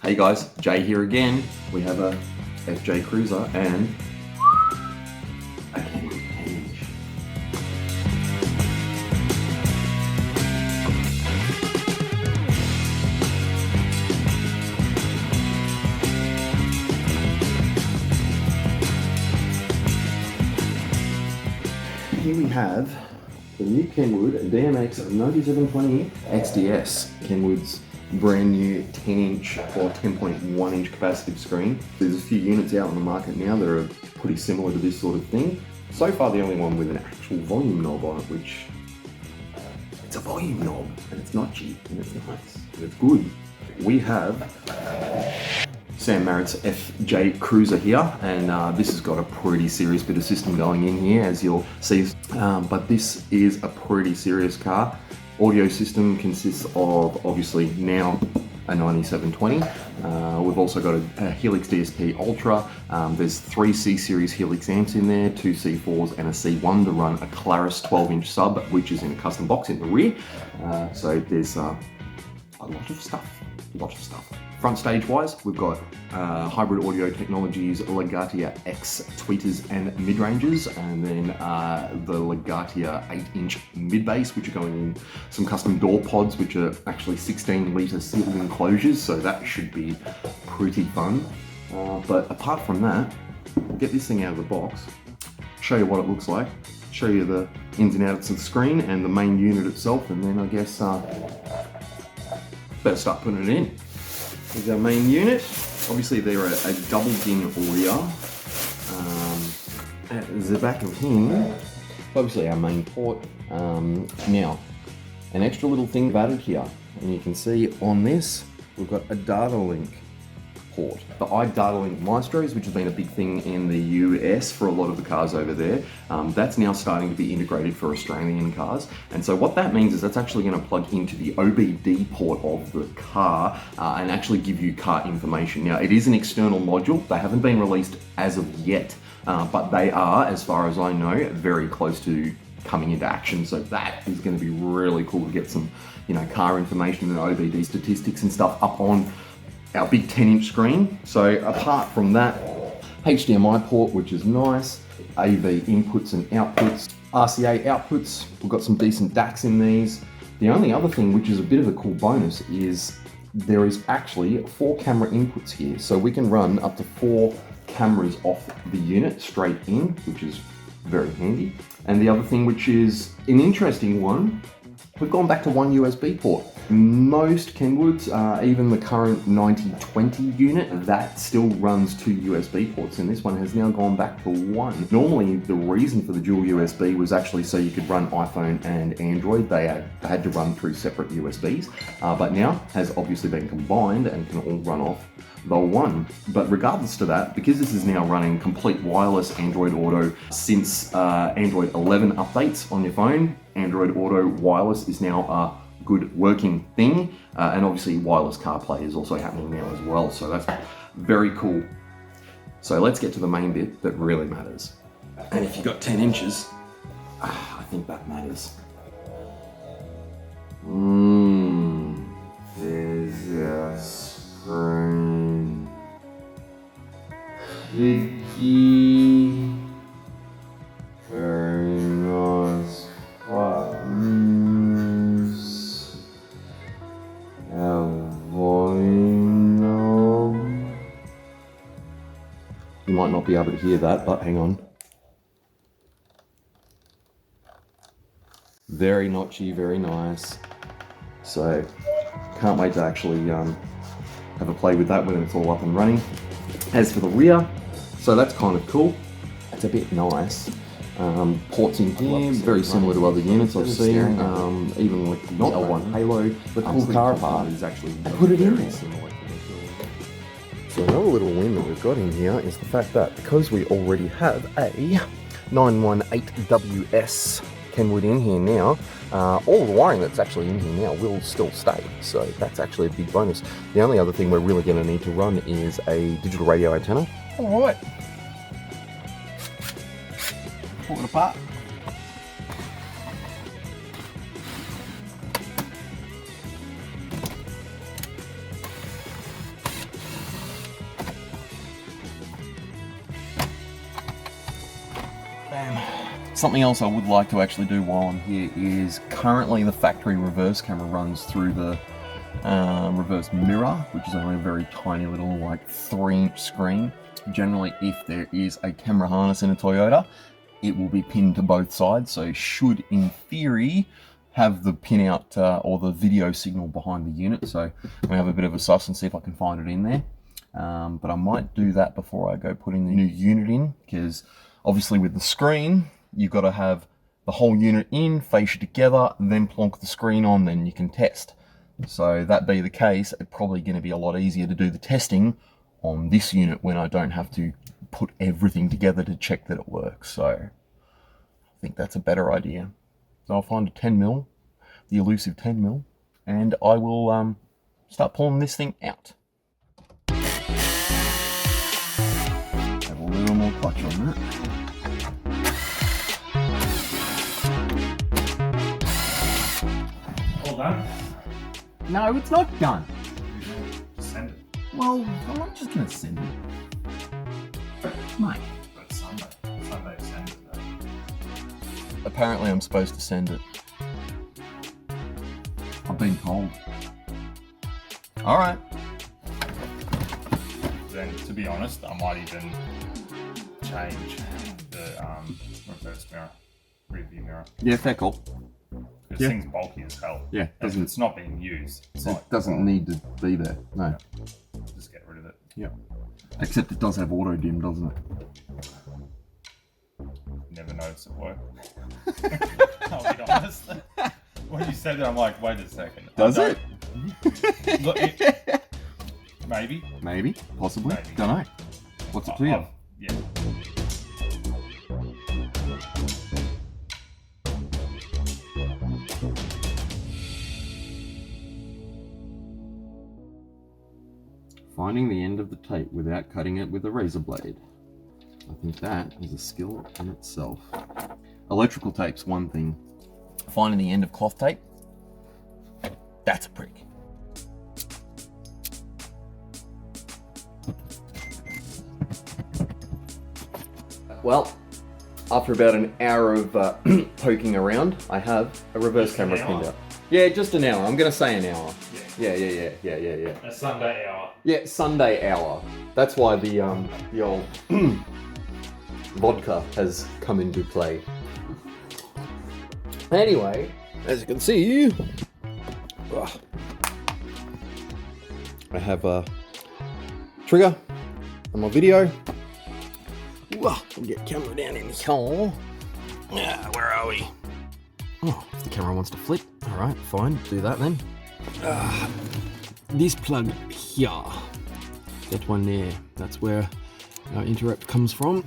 Hey guys, Jay here again. We have a FJ Cruiser and a Kenwood Henig. Here we have the new Kenwood DMX 9720 XDS. Kenwood's brand new 10-inch or 10.1-inch capacitive screen. There's a few units out on the market now that are pretty similar to this sort of thing. So far the only one with an actual volume knob on it, which it's a volume knob and it's not cheap and it's nice and it's good. We have Sam Marrets FJ Cruiser here, and this has got a pretty serious bit of system going in here, as you'll see. But this is a pretty serious car. Audio system consists of, obviously, now a 9720. We've also got a Helix DSP Ultra. There's 3 C-Series Helix amps in there, 2 C4s and a C1 to run a Claris 12-inch sub, which is in a custom box in the rear. So there's a lot of stuff. Front stage wise, we've got Hybrid Audio Technologies Legatia X tweeters and mid-ranges, and then the Legatia 8-inch mid-bass, which are going in some custom door pods, which are actually 16-litre sealed enclosures, so that should be pretty fun. But apart from that, we'll get this thing out of the box, show you what it looks like, show you the ins and outs of the screen and the main unit itself, and then I guess better start putting it in. Here's our main unit. Obviously they're a double DIN audio. At the back of him, obviously our main port. Now, an extra little thing I've added here, and you can see on this, we've got a data link port. The iData Link Maestros, which has been a big thing in the US for a lot of the cars over there, that's now starting to be integrated for Australian cars. And so what that means is that's actually going to plug into the OBD port of the car and actually give you car information. Now, it is an external module. They haven't been released as of yet, but they are, as far as I know, very close to coming into action. So that is going to be really cool to get some, car information and OBD statistics and stuff up on our big 10-inch screen. So apart from that, HDMI port, which is nice, AV inputs and outputs, RCA outputs, we've got some decent DACs in these. The only other thing, which is a bit of a cool bonus, is there is actually 4 camera inputs here. So we can run up to 4 cameras off the unit straight in, which is very handy. And the other thing, which is an interesting one, we've gone back to 1 USB port. Most Kenwoods, even the current 9020 unit, that still runs 2 USB ports, and this one has now gone back to 1. Normally, the reason for the dual USB was actually so you could run iPhone and Android. They had to run through separate USBs, but now has obviously been combined and can all run off the one. But regardless to that, because this is now running complete wireless Android Auto since Android 11 updates on your phone, Android Auto wireless is now a good working thing, and obviously wireless CarPlay is also happening now as well, so that's very cool. So let's get to the main bit that really matters. And if you've got 10 inches, I think that matters. There's a screen. Very nice. You might not be able to hear that, but hang on. Very notchy, very nice. So, can't wait to actually have a play with that when it's all up and running. As for the rear, so that's kind of cool. It's a bit nice. Ports in here, very similar to other units I've seen. Even with the L1 Halo, the cool car part is actually put it in there. So another little win that we've got in here is the fact that because we already have a 918WS Kenwood in here now, all the wiring that's actually in here now will still stay. So that's actually a big bonus. The only other thing we're really going to need to run is a digital radio antenna. All right. Pull it apart. something else I would like to actually do while I'm here is currently the factory reverse camera runs through the reverse mirror, which is only a very tiny little like 3-inch screen. Generally, if there is a camera harness in a Toyota, it will be pinned to both sides, so should in theory have the pin out or the video signal behind the unit. So I'm gonna have a bit of a suss and see if I can find it in there. But I might do that before I go putting the new unit in, because obviously with the screen, you've got to have the whole unit in, fascia together, then plonk the screen on, then you can test. So that be the case, it's probably going to be a lot easier to do the testing on this unit when I don't have to put everything together to check that it works. So I think that's a better idea. So I'll find a 10mm, the elusive 10mm, and I will start pulling this thing out. Have a little more clutch on that. All done? No, it's not done. Just send it. Well, I'm not just going to send it. Mate. But Sunday. Sunday to send it though. Apparently I'm supposed to send it. I've been told. Alright. Then, to be honest, I might even change the reverse mirror, rear view mirror. Yeah, fair call. This Yeah. thing's bulky as hell. Yeah, If it's not being used, it's like, It doesn't need to be there, no. just get rid of it. Yeah. Except it does have auto dim, doesn't it? Never noticed at work. I'll be honest. When you said that, I'm like, wait a second. Does it? Look, maybe. Maybe, possibly. Maybe. Don't know. What's it to you? Yeah. Finding the end of the tape without cutting it with a razor blade. I think that is a skill in itself. Electrical tape's one thing. Finding the end of cloth tape, that's a prick. Well, after about an hour of poking around, I have a reverse camera pinned out. Yeah, just an hour. I'm going to say an hour. Yeah. A Sunday hour. Yeah, Sunday hour. That's why the old vodka has come into play. Anyway, as you can see, I have a trigger on my video. I'll get camera down in the hole. Where are we? Oh, if the camera wants to flip, all right, fine, do that then. This plug here, that one there, that's where our interrupt comes from.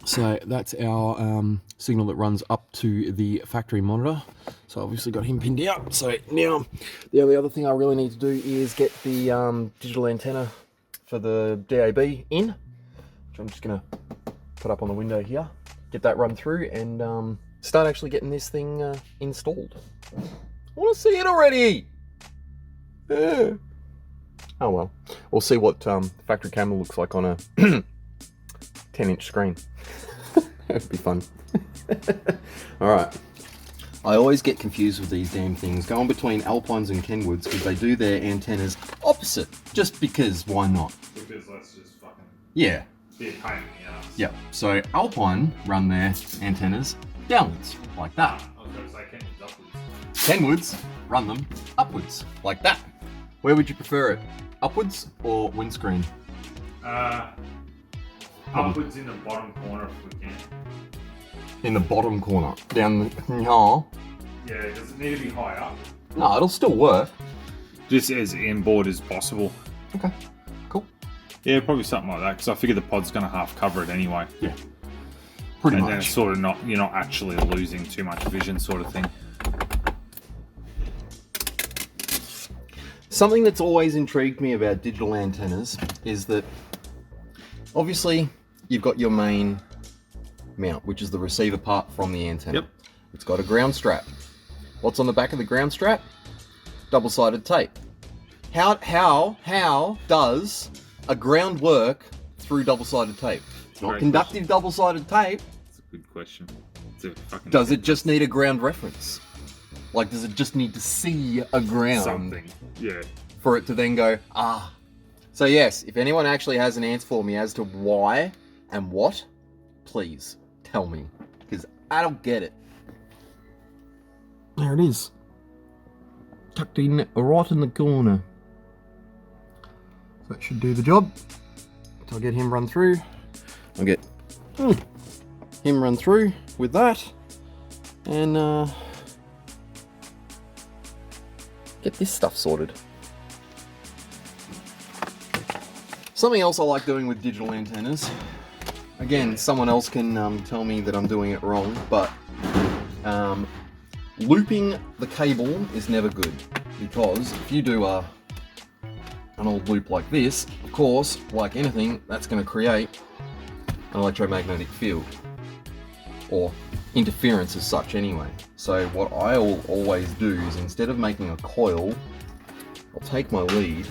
So that's our signal that runs up to the factory monitor. So obviously got him pinned out. So now the only other thing I really need to do is get the digital antenna for the DAB in, which I'm just gonna put up on the window here, get that run through and start actually getting this thing installed. I want to see it already. Oh well, we'll see what factory camera looks like on a 10-inch screen. It'd be fun. Alright. I always get confused with these damn things, going between Alpines and Kenwoods, because they do their antennas opposite, just because, why not? Because let's just fucking Yeah. be a pain in the ass. Yep, so Alpine run their antennas downwards, like that. I was going to say Kenwood's upwards. Kenwoods run them upwards, like that. Where would you prefer it? Upwards or windscreen? Upwards in the bottom corner if we can. In the bottom corner. Down the... No. Yeah, does it need to be high up? No, it'll still work. Just as inboard as possible. Okay, cool. Yeah, probably something like that, because I figure the pod's going to half cover it anyway. Yeah. Pretty and much. then it's sort of not, you're not actually losing too much vision sort of thing. Something that's always intrigued me about digital antennas is that obviously you've got your main mount, which is the receiver part from the antenna. Yep. It's got a ground strap. What's on the back of the ground strap? Double-sided tape. How does a ground work through double-sided tape? It's not Great conductive double-sided tape. Good question. It's a fucking Does it just need a ground reference? Like, does it just need to see a ground something? Yeah. for it to then go, ah. So yes, if anyone actually has an answer for me as to why and what, please tell me, because I don't get it. There it is. Tucked in right in the corner. So that should do the job. So I'll get him run through. I'll get him run through with that. And get this stuff sorted. Something else I like doing with digital antennas. Again, someone else can tell me that I'm doing it wrong, but looping the cable is never good, because if you do an old loop like this, of course, like anything, that's going to create an electromagnetic field, or interference as such anyway. So what I'll always do is, instead of making a coil, I'll take my lead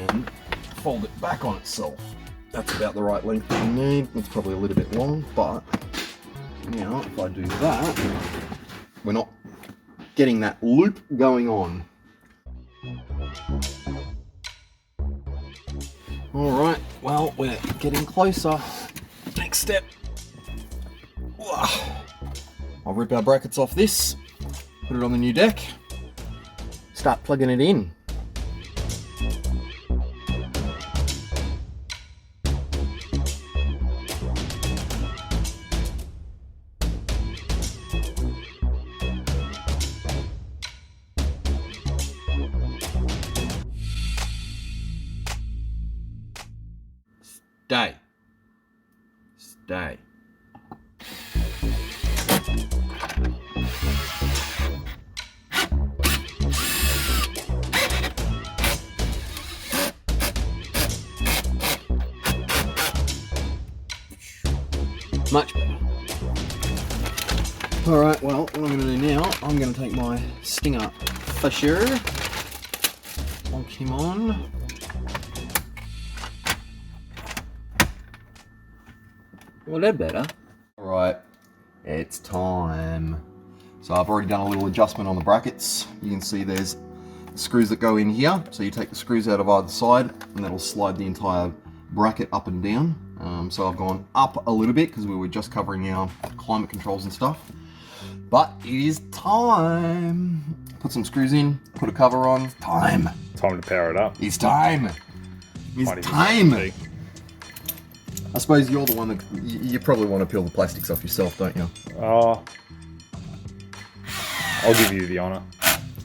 and fold it back on itself. That's about the right length that you need. It's probably a little bit long, but now if I do that, we're not getting that loop going on. Alright, well, we're getting closer. Next step. I'll rip our brackets off this, put it on the new deck, start plugging it in. Stay. Stay. Much better. Alright, well, what I'm going to do now, I'm going to take my Stinger Fisher, lock him on. Well, they're better. Alright, it's time. So I've already done a little adjustment on the brackets. You can see there's screws that go in here. So you take the screws out of either side and that'll slide the entire bracket up and down. So I've gone up a little bit because we were just covering our climate controls and stuff. But it is time. Put some screws in, put a cover on. Time. Time to power it up. It's time. It's time. I suppose you're the one that, you probably want to peel the plastics off yourself, don't you? Oh, I'll give you the honour.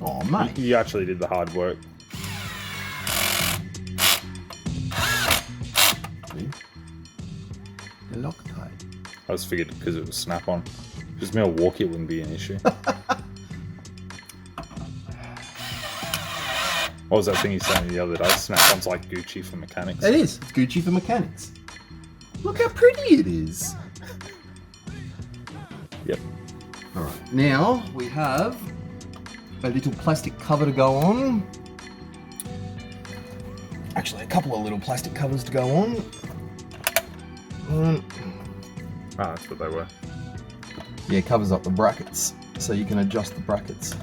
Oh, mate. You actually did the hard work. The Loctite. I just figured because it was snap-on. Just Milwaukee, it wouldn't be an issue. What was that thing you said the other day? Snap-on's like Gucci for mechanics. It is. It's Gucci for mechanics. Look how pretty it is. Yep. Alright, now we have a little plastic cover to go on. Actually, a couple of little plastic covers to go on. That's what they were. Yeah, it covers up the brackets, so you can adjust the brackets.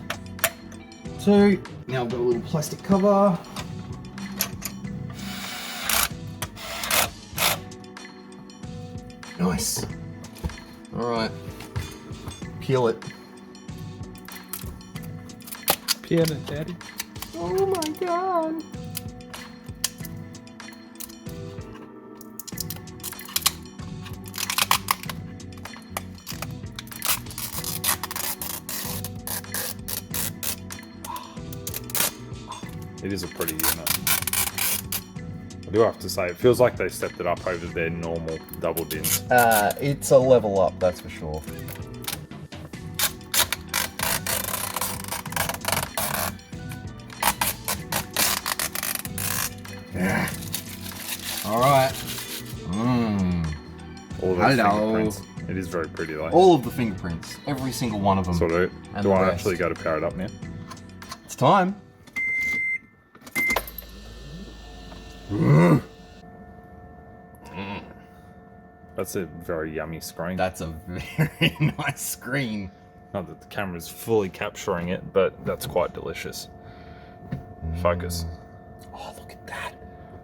So, now I've got a little plastic cover. Nice. Alright. Peel it. Peel it, Daddy. Oh my god. It is a pretty unit. I do have to say, it feels like they stepped it up over their normal double dins. It's a level up, that's for sure. Yeah. All right. All of those fingerprints. It is very pretty though. All of the fingerprints, every single one of them. So do And I the rest. actually go to power it up now? It's time. That's a very yummy screen. That's a very nice screen. Not that the camera's fully capturing it, but that's quite delicious. Focus. Oh, look at that.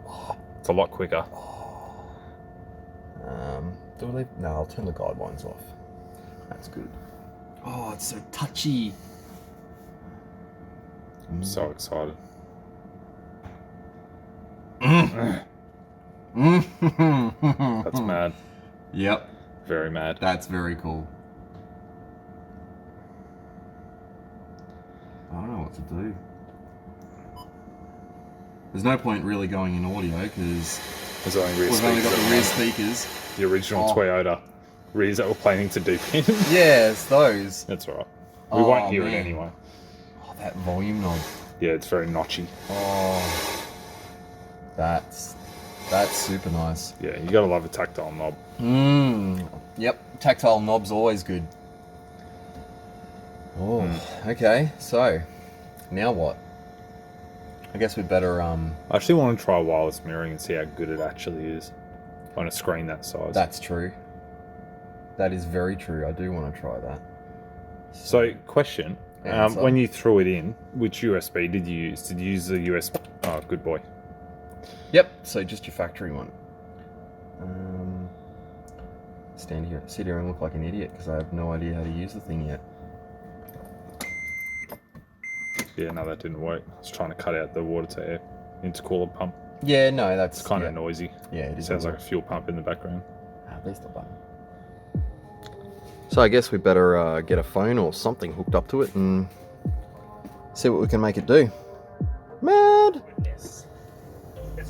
Oh. It's a lot quicker. No, I'll turn the guidelines off. That's good. Oh, it's so touchy. I'm so excited. That's mad. Yep. Very mad. That's very cool. I don't know what to do. There's no point really going in audio because There's only rear we've only got speakers the rear speakers. The original Toyota rears that we're planning to deep in. Yes, those. That's alright. We won't hear it anyway. Oh, that volume knob. Yeah, it's very notchy. Oh, that's super nice. Yeah, you gotta love a tactile knob. Yep, tactile knob's always good. Oh, okay. So, now what? I guess we'd better I actually want to try wireless mirroring and see how good it actually is on a screen that size. That's true. That is very true. I do want to try that. So, question. When you threw it in, which USB did you use? Did you use the USB? Oh, good boy. Yep. So just your factory one. Sit here and look like an idiot because I have no idea how to use the thing yet. Yeah, no, that didn't work. I was trying to cut out the water to air intercooler pump. Yeah, no, that's It's kind of noisy. Yeah, it is. Sounds like a fuel pump in the background. There's the button. So I guess we better get a phone or something hooked up to it and see what we can make it do. Mad! It's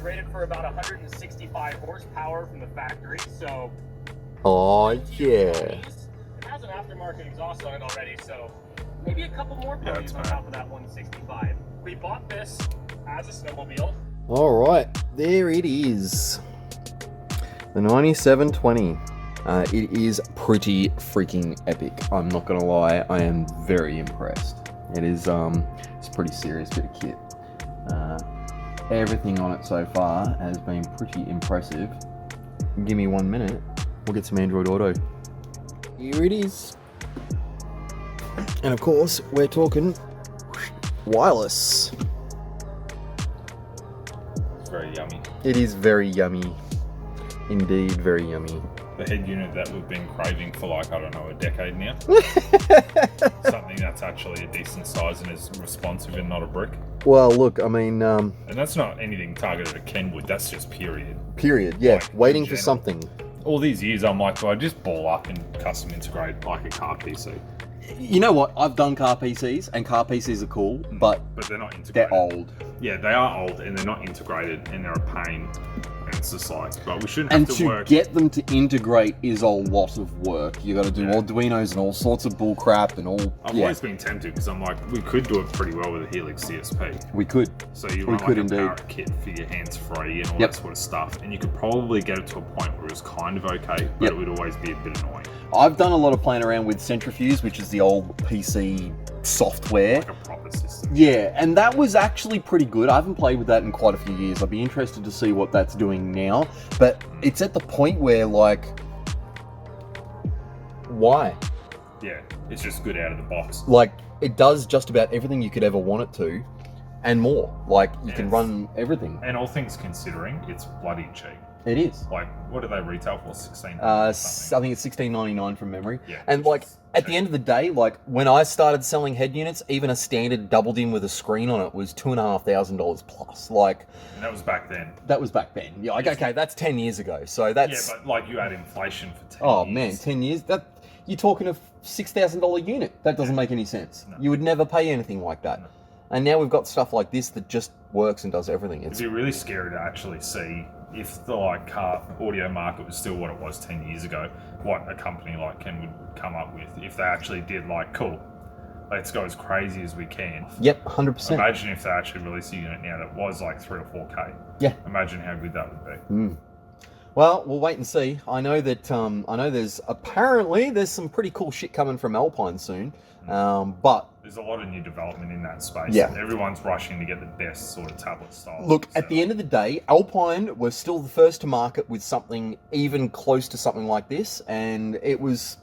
rated for about 165 horsepower from the factory, so... Oh, yeah. It has an aftermarket exhaust on it already, so maybe a couple more ponies on top of that 165. We bought this as a snowmobile. Alright, there it is. The 9720. It is pretty freaking epic. I'm not gonna lie, I am very impressed. It is, it's a pretty serious bit of kit. Everything on it so far has been pretty impressive. Give me 1 minute, we'll get some Android Auto. Here it is. And of course, we're talking wireless. It's very yummy. It is very yummy. Indeed, very yummy. The head unit that we've been craving for like, I don't know, a decade now. Something that's actually a decent size and is responsive and not a brick. Well, look, I mean... and that's not anything targeted at Kenwood, that's just period. Period, yeah. Like, waiting for something. All these years I'm like, well, I just ball up and custom integrate like a car PC. You know what? I've done car PCs, and car PCs are cool, but they're not integrated. They're old. Yeah, they are old, and they're not integrated, and they're a pain. And it's just like, but we shouldn't have and to to work. get them to integrate is a lot of work. You got to do Arduinos and all sorts of bull crap and all. I've always been tempted because I'm like, we could do it pretty well with a Helix CSP. We could. So you run like a Parrot kit for your hands free and all that sort of stuff, and you could probably get it to a point where it was kind of okay, but it would always be a bit annoying. I've done a lot of playing around with Centrifuge, which is the old PC software. Like a proper system. Yeah, and that was actually pretty good. I haven't played with that in quite a few years. I'd be interested to see what that's doing now. But it's at the point where, like, why? Yeah, it's just good out of the box. Like, it does just about everything you could ever want it to, and more. Like, you can run everything. And all things considering, it's bloody cheap. It is. Like, what do they retail for? $16? I think it's $16.99 from memory. Yeah. And like at the end of the day, like when I started selling head units, even a standard doubled in with a screen on it was $2,500 plus. Like, and that was back then. That was back then. Yeah. Like, okay, that's 10 years ago. So that's. Yeah, but like you add inflation for 10 years. Oh man, 10 years. That you're talking a $6,000 unit. That doesn't make any sense. No. You would never pay anything like that. No. And now we've got stuff like this that just works and does everything. It'd be really scary to actually see if the like car audio market was still what it was 10 years ago, what a company like Kenwood would come up with if they actually did like, cool, let's go as crazy as we can. Yep, 100%. Imagine if they actually released a unit now that was like 3 or 4K. Yeah. Imagine how good that would be. Well, we'll wait and see. I know that there's some pretty cool shit coming from Alpine soon, but There's a lot of new development in that space. Yeah. Everyone's rushing to get the best sort of tablet style. Look, at the end of the day, Alpine was still the first to market with something even close to something like this, and it was...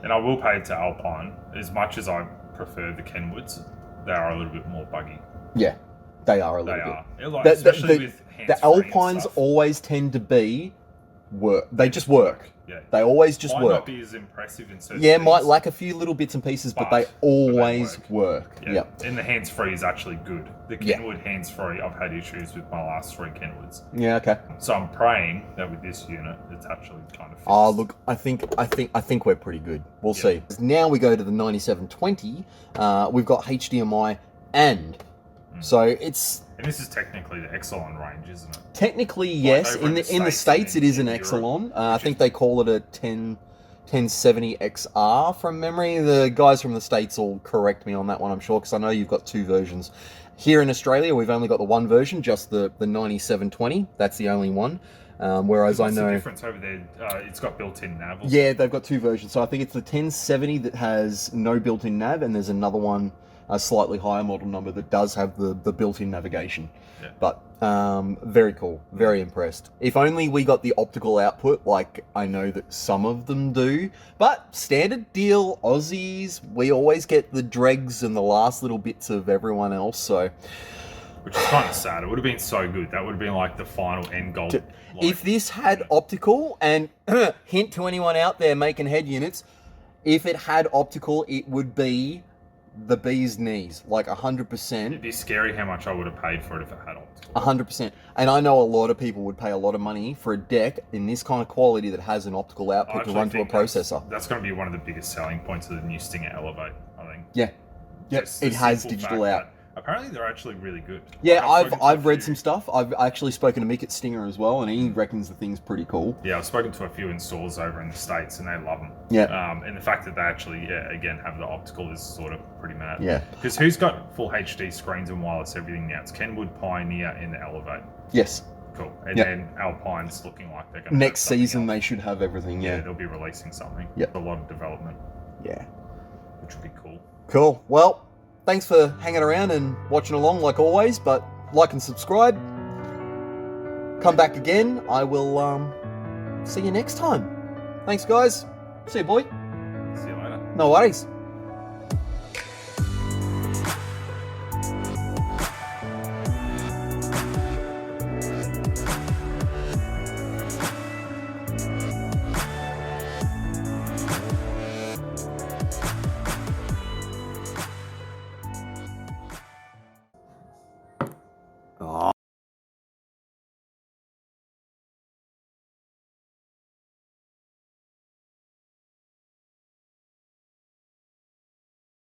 And I will pay it to Alpine. As much as I prefer the Kenwoods, they are a little bit more buggy. Yeah, they are a little bit. They are. Like, especially with hands-free the Alpines and stuff. always tend to be... They just work. Yeah. They always just Might work. not be as impressive in certain Yeah, things, might lack a few little bits and pieces, but they always work. Yeah. Yep. And the hands-free is actually good. The Yeah. Kenwood hands-free, I've had issues with my last 3 Kenwoods. Yeah, okay. So I'm praying that with this unit, it's actually kind of fixed. Oh, look, I think we're pretty good. We'll see. Now we go to the 9720. We've got HDMI and so it's... And this is technically the Exelon range, isn't it? Technically, yes. over In the States, it is an Exelon. I think they call it a 1070 XR from memory. The guys from the States will correct me on that one, I'm sure, because I know you've got 2 versions. Here in Australia, we've only got the 1 version, just the 9720. That's the only one. Whereas What's I know... the difference over there? It's got built-in nav. Yeah, they've got 2 versions. So I think it's the 1070 that has no built-in nav, and there's another one, a slightly higher model number, that does have the built-in navigation. Yeah. But very cool, very impressed. If only we got the optical output like I know that some of them do. But standard deal, Aussies, we always get the dregs and the last little bits of everyone else, so... Which is kind of sad. It would have been so good. That would have been like the final end goal. If this had optical, and hint to anyone out there making head units, if it had optical, it would be the bee's knees, like 100%. It'd be scary how much I would have paid for it if it had optical. 100%. And I know a lot of people would pay a lot of money for a deck in this kind of quality that has an optical output to run to a processor. That's going to be one of the biggest selling points of the new Stinger Elevate, I think. Yeah. Yep. It has digital out. Apparently they're actually really good. Yeah, I've read some stuff. I've actually spoken to Mick at Stinger as well, and he reckons the thing's pretty cool. Yeah, I've spoken to a few installers over in the States, and they love them. Yeah. And the fact that they actually, again, have the optical is sort of pretty mad. Yeah. Because who's got full HD screens and wireless everything now? It's Kenwood, Pioneer, and the Elevate. Yes. Cool. And then Alpine's looking like they're going to next season they should have everything. Yeah. They'll be releasing something. Yep. A lot of development. Yeah. Which would be cool. Cool. Well, thanks for hanging around and watching along like always, but like and subscribe. Come back again. I will see you next time. Thanks, guys. See you, boy. See you later. No worries.